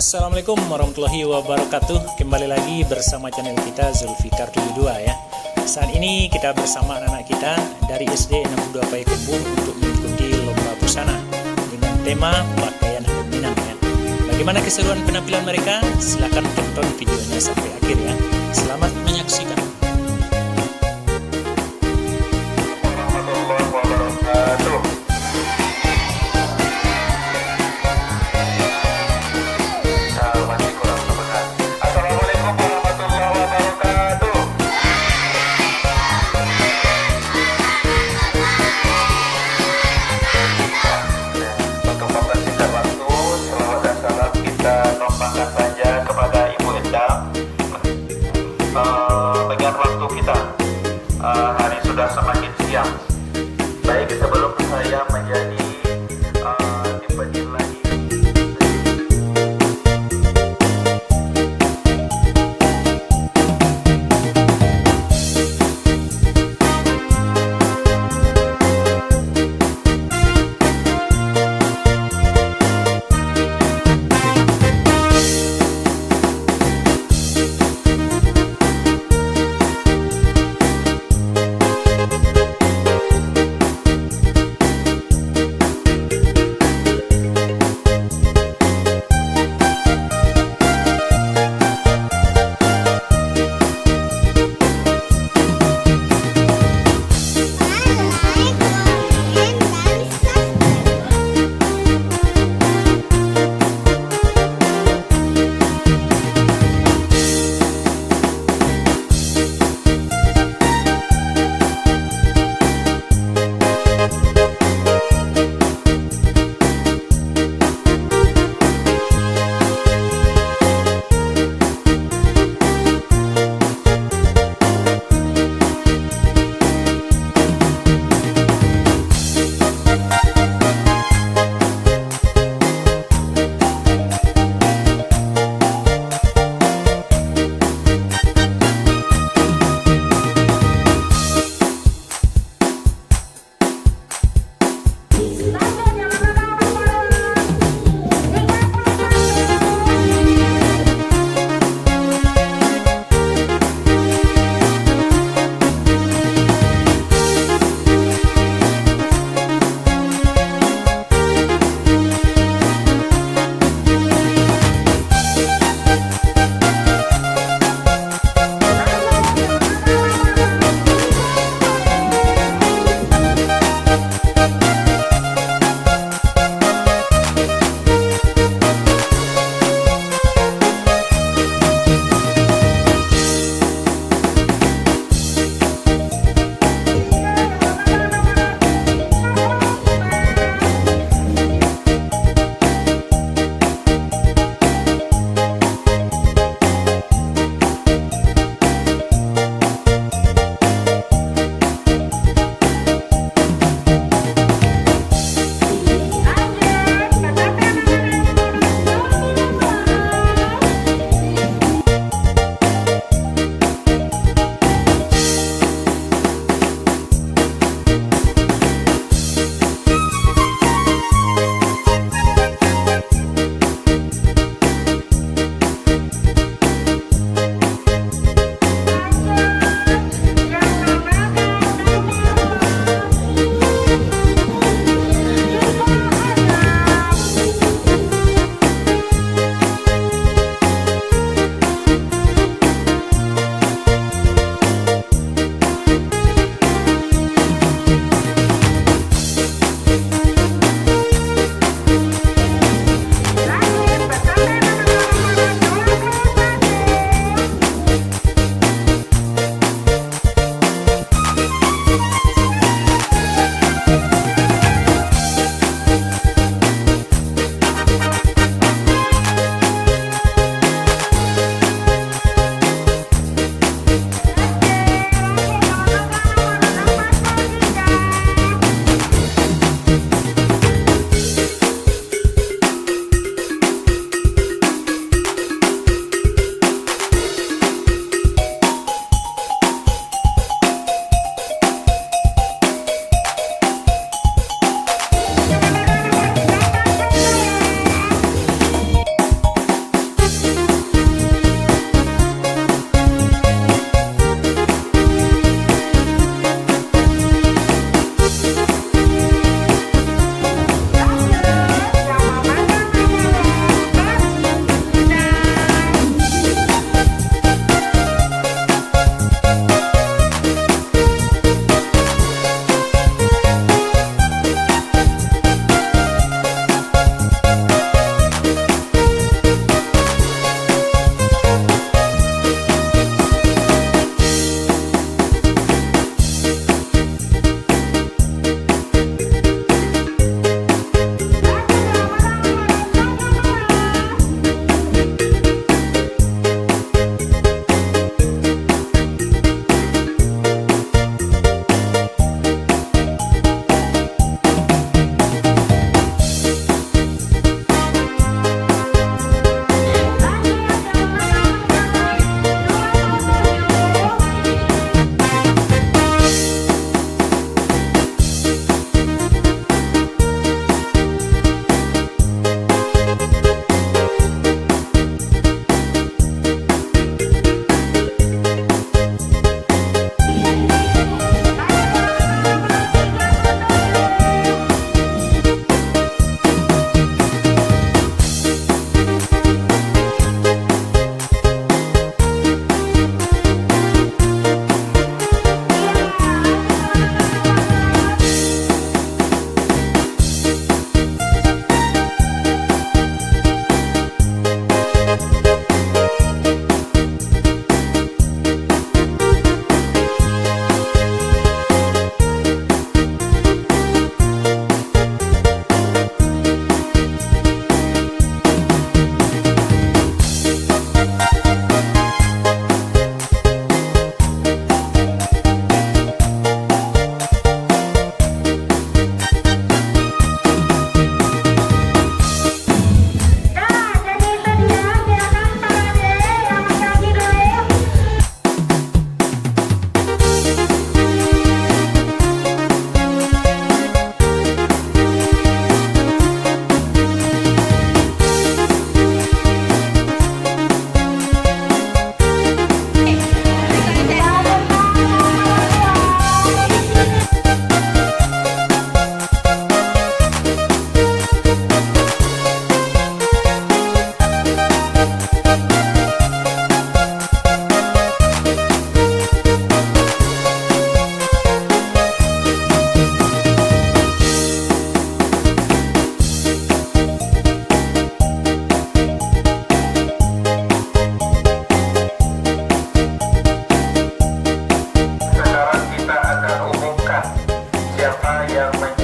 Assalamualaikum warahmatullahi wabarakatuh. Kembali lagi bersama channel kita Zulfikar 72 ya. Saat ini kita bersama anak-anak kita dari SD 62 Payakumbuh untuk mengikuti lomba busana dengan tema pakaian Minang ya. Bagaimana keseruan penampilan mereka? Silahkan tonton videonya sampai akhir ya. Selamat menyaksikan. Bagian waktu kita hari sudah semakin siang. Baik, sebelum saya menjadi dipencil lagi.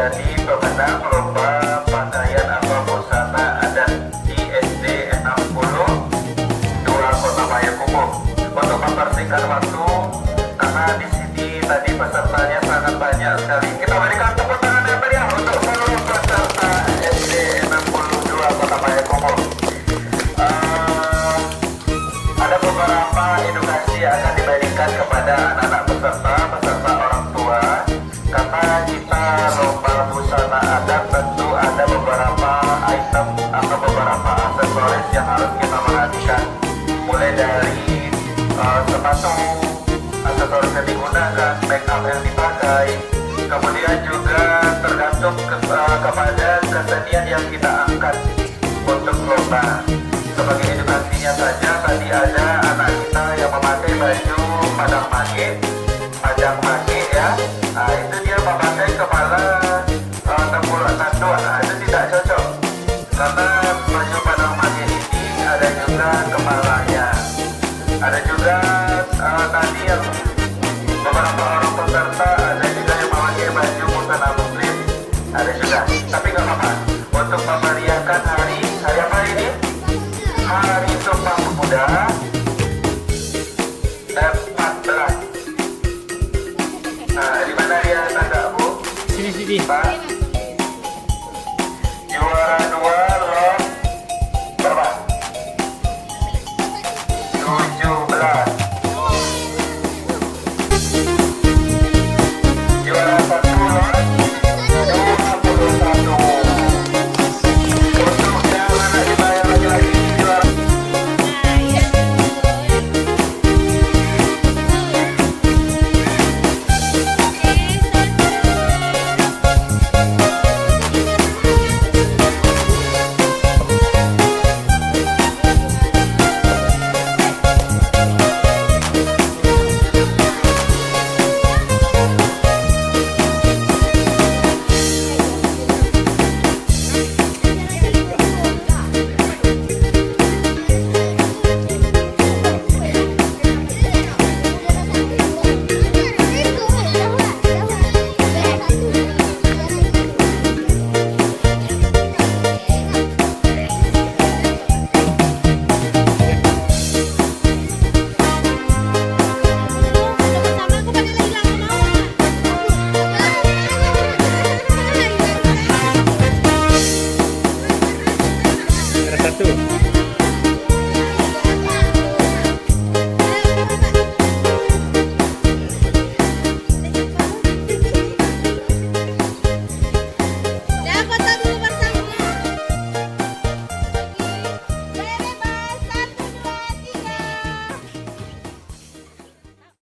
menjadi pemenang lomba pakaian atau busana adat di SD 62 Kota Payakumbuh. Untuk mempersingkat waktu, karena di sini tadi pesertanya sangat banyak sekali, kita berikan tepuk tangan yang meriah untuk seluruh peserta SD 62 Kota Payakumbuh. Ada beberapa edukasi yang akan diberikan kepada anak-anak peserta orang tua, karena kita lomba busana adat tentu ada beberapa item atau beberapa aksesoris yang harus kita perhatikan, mulai dari sepatu, aksesoris yang digunakan, make up yang dipakai, kemudian juga tergantung kepada kesenian yang kita angkat untuk lomba. Sebagai edukasinya saja, tadi ada anak kita yang memakai baju padang mage ya. Nah, itu dia memakai kepala tengkulak tanduk. Nah, itu tidak cocok, karena baju padang mage ini ada juga kepalanya. Ada juga tadi yang beberapa orang peserta, ada juga yang memakai baju busana muslim, ada juga. Tapi nggak apa-apa, untuk memeriahkan hari apa ini? Hari Sumpah Pemuda 14. Nah, di mana dia tanda, Bu? Sini. Pak. Juara 2 lot berapa? 17. Juara 1 lot 21. Untuk yang mana dibayar lagi-lagi juara. Ada satu.